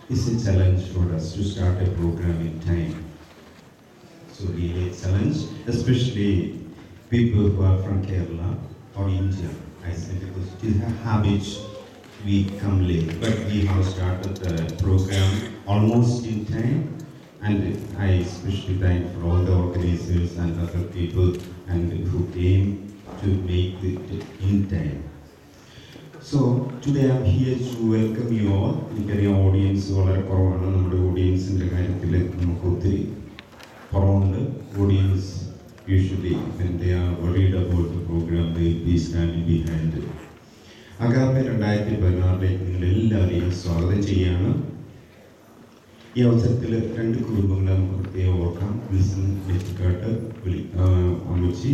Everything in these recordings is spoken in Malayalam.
It's a challenge for us to start a program in time. So really a challenge, especially people who are from Kerala or India. I say because it is a habit we come late, but we have started the program almost in time, and I especially thank for all the organizers and other people and who came to make it in time. So today I'm here to welcome you all. എനിക്കറിയാം ഓഡിയൻസ് വളരെ കുറവാണ്. നമ്മുടെ ഓഡിയൻസിൻ്റെ കാര്യത്തിൽ നമുക്ക് ഒത്തിരി കുറവുണ്ട്. Audience usually when they are worried about the program they will be standing behind it. Agape 2016 നിങ്ങൾ എല്ലാവരെയും സ്വാഗതം ചെയ്യാണ്. ഈ അവസരത്തിൽ രണ്ട് കുടുംബങ്ങളെ നമുക്ക് പ്രത്യേകം ഓർക്കാം. വിൽസൺ നെറ്റിക്കാട്ട് അമ്മച്ചി,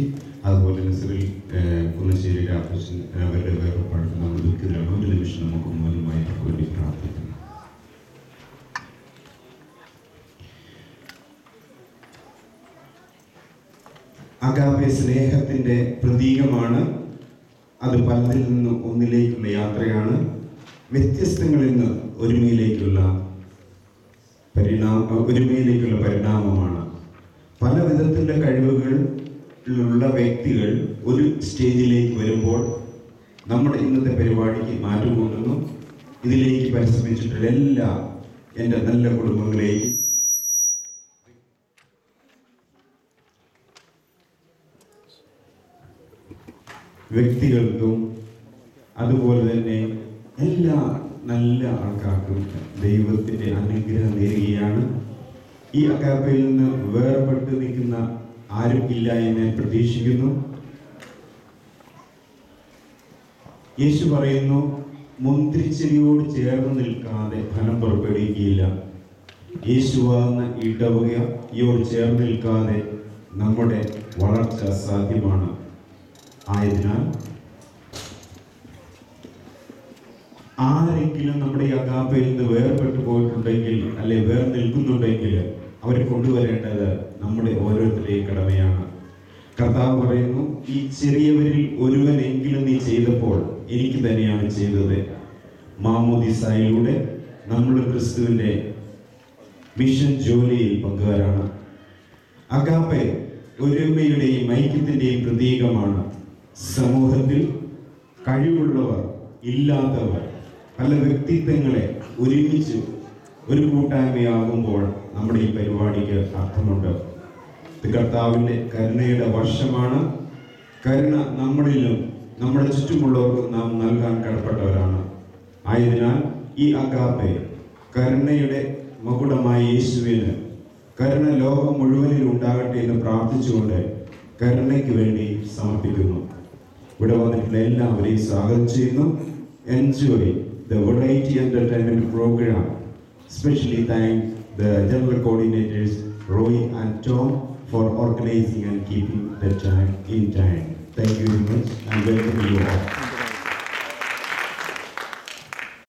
അതുപോലെ നസറിൽ കുന്നശ്ശേരി രാമകൃഷ്ണൻ, അവരുടെ വേർപാട് നമ്മൾ ദുഃഖിതരാണ്. ഒരു നിമിഷം നമുക്ക് മൂലമായിട്ട് വേണ്ടി പ്രാർത്ഥിക്കണം. അഗാപ്പെ സ്നേഹത്തിൻ്റെ പ്രതീകമാണ്. അത് പലതിൽ നിന്ന് ഒന്നിലേക്കുള്ള യാത്രയാണ്. വ്യത്യസ്തങ്ങളിൽ നിന്ന് ഒരുമയിലേക്കുള്ള പരിണാമമാണ്. പല വിധത്തിലുള്ള കഴിവുകളുള്ള വ്യക്തികൾ ഒരു സ്റ്റേജിലേക്ക് വരുമ്പോൾ നമ്മുടെ ഇന്നത്തെ പരിപാടിക്ക് മാറ്റം കൊണ്ടുവന്നു. ഇതിലേക്ക് പരിശ്രമിച്ചിട്ടുള്ള എല്ലാ എൻ്റെ നല്ല കുടുംബങ്ങളെയും വ്യക്തികൾക്കും അതുപോലെ തന്നെ എല്ലാ നല്ല ആൾക്കാർക്കും ദൈവത്തിൻ്റെ അനുഗ്രഹം നേരുകയാണ്. ഈ അഗാപ്പയിൽ നിന്ന് വേർപെട്ട് നിൽക്കുന്ന ആരും ഇല്ല എന്ന് ഞാൻ പ്രതീക്ഷിക്കുന്നു. യേശു പറയുന്നു, മുന്തിരിച്ചെടിയോട് ചേർന്ന് നിൽക്കാതെ ഫലം പുറപ്പെടുകയില്ല. യേശുവാകുന്ന ഇടവകയോട് ചേർന്ന് നിൽക്കാതെ നമ്മുടെ വളർച്ച സാധ്യമാണ്. ആയതിനാൽ ആരെങ്കിലും നമ്മുടെ ഈ അഗാപ്പയിൽ നിന്ന് വേർപെട്ടു പോയിട്ടുണ്ടെങ്കിൽ അല്ലെ വേർ നിൽക്കുന്നുണ്ടെങ്കിൽ അവരെ കൊണ്ടുവരേണ്ടത് നമ്മുടെ ഓരോരുത്തരുടെയും കടമയാണ്. കർത്താവ് പറയുന്നു, ഈ ചെറിയവരിൽ ഒരുവനെങ്കിലും നീ ചെയ്തപ്പോൾ എനിക്ക് തന്നെയാണ് ചെയ്തത്. മാമോദിസായിലൂടെ നമ്മൾ ക്രിസ്തുവിൻ്റെ മിഷൻ ജോലിയിൽ പങ്കുകാരാണ്. അഗാപ്പെ ഒരുമയുടെയും ഐക്യത്തിൻ്റെയും പ്രതീകമാണ്. സമൂഹത്തിൽ കഴിവുള്ളവർ, ഇല്ലാത്തവർ, പല വ്യക്തിത്വങ്ങളെ ഒരുമിച്ച് ഒരു കൂട്ടായ്മയാകുമ്പോൾ നമ്മുടെ ഈ പരിപാടിക്ക് അർത്ഥമുണ്ട്. ഇത് കർത്താവിൻ്റെ കരുണയുടെ വർഷമാണ്. കരുണ നമ്മളിലും നമ്മുടെ ചുറ്റുമുള്ളവർക്കും നാം നൽകാൻ കടപ്പെട്ടവരാണ്. ആയതിനാൽ ഈ അഗാപ്പെ കരുണയുടെ മകുടമായ യേശുവിന് കരുണ ലോകം മുഴുവനിൽ ഉണ്ടാകട്ടെ എന്ന് പ്രാർത്ഥിച്ചുകൊണ്ട് കരുണയ്ക്ക് വേണ്ടി സമർപ്പിക്കുന്നു. ഇവിടെ വന്നിട്ടുള്ള എല്ലാവരെയും സ്വാഗതം ചെയ്യുന്നു. Enjoy the variety entertainment program. Especially thank the general coordinators Roy and Tom for organizing and keeping the time in time. Thank you very much and welcome you all.